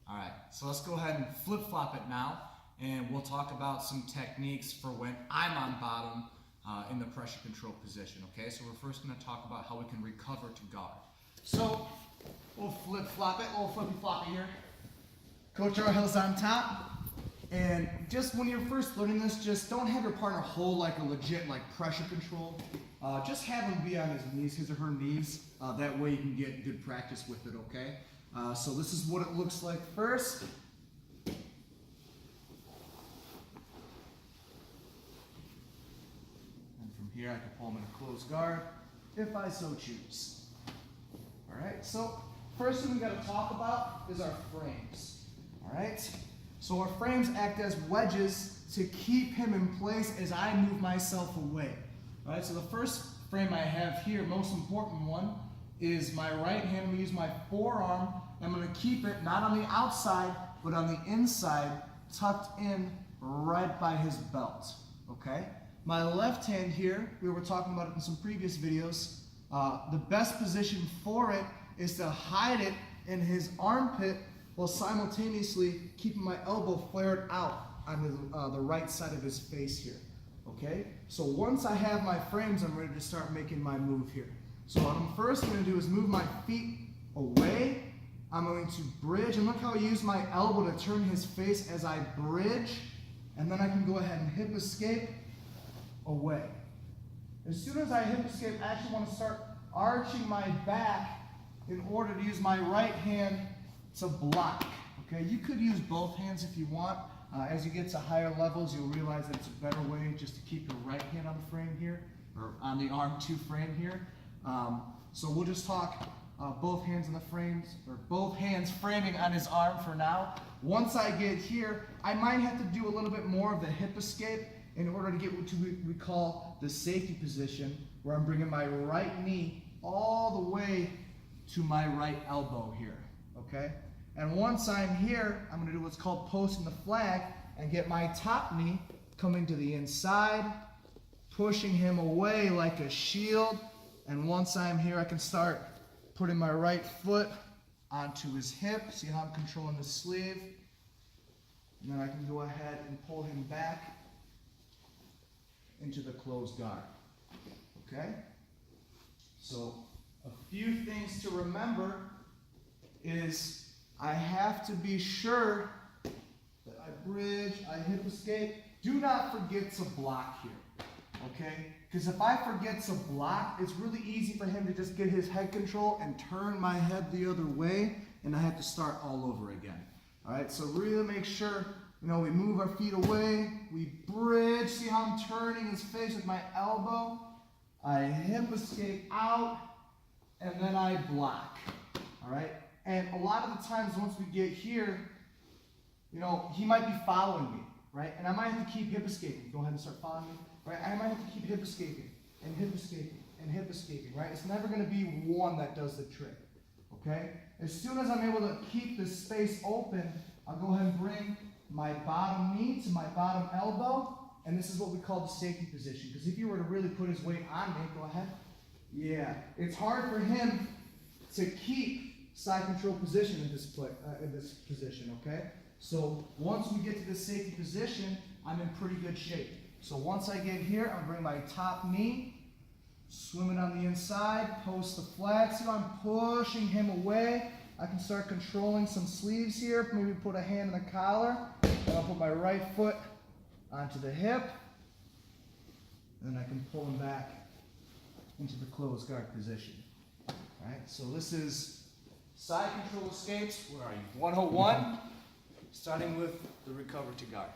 All right, so let's go ahead and flip-flop it now, and we'll talk about some techniques for when I'm on bottom in the pressure control position, okay? So we're first gonna talk about how we can recover to guard. So we'll flip-flop it, we'll flippy-floppy here. Coach Arhill's on top, and just when you're first learning this, just don't have your partner hold like a legit pressure control. Just have him be on his knees, his or her knees. That way you can get good practice with it, okay? So this is what it looks like first. And from here I can pull him in a closed guard if I so choose. All right, so first thing we got to talk about is our frames. All right, so our frames act as wedges to keep him in place as I move myself away. All right, so the first frame I have here, most important one, is my right hand. I'm going to use my forearm. I'm going to keep it not on the outside, but on the inside, tucked in right by his belt, okay? My left hand here, we were talking about it in some previous videos, the best position for it is to hide it in his armpit while simultaneously keeping my elbow flared out on his, the right side of his face here, okay? So once I have my frames, I'm ready to start making my move here. So what I'm first going to do is move my feet away. I'm going to bridge, and look how I use my elbow to turn his face as I bridge, and then I can go ahead and hip escape away. As soon as I hip escape, I actually want to start arching my back in order to use my right hand to block. Okay, you could use both hands if you want. As you get to higher levels, you'll realize that it's a better way just to keep your right hand on the frame here, or on the arm to frame here. So we'll just talk both hands on the frames, or both hands framing on his arm for now. Once I get here, I might have to do a little bit more of the hip escape in order to get what we call the safety position, where I'm bringing my right knee all the way to my right elbow here, okay? And once I'm here, I'm gonna do what's called posting the flag and get my top knee coming to the inside, pushing him away like a shield. And once I'm here, I can start putting my right foot onto his hip. See how I'm controlling the sleeve? And then I can go ahead and pull him back into the closed guard, okay? So a few things to remember is I have to be sure that I bridge, I hip escape. Do not forget to block here, okay? Because if I forget to block, it's really easy for him to just get his head control and turn my head the other way, and I have to start all over again. All right, so really make sure, we move our feet away, we bridge. See how I'm turning his face with my elbow? I hip escape out, and then I block, all right? And a lot of the times once we get here, he might be following me, right? And I might have to keep hip escaping. Go ahead and start following me, right? I might have to keep hip escaping and hip escaping and hip escaping, right? It's never going to be one that does the trick, okay? As soon as I'm able to keep this space open, I'll go ahead and bring my bottom knee to my bottom elbow, and this is what we call the safety position. Because if you were to really put his weight on me, go ahead. Yeah, it's hard for him to keep side control position in this position, okay? So once we get to this safety position, I'm in pretty good shape. So once I get here, I'll bring my top knee, swim it on the inside, post the flag. See how I'm pushing him away? I can start controlling some sleeves here, maybe put a hand in the collar, and I'll put my right foot onto the hip, and then I can pull him back into the closed guard position. All right, so this is side control escapes. Where are you? 101, starting with the recover to guard.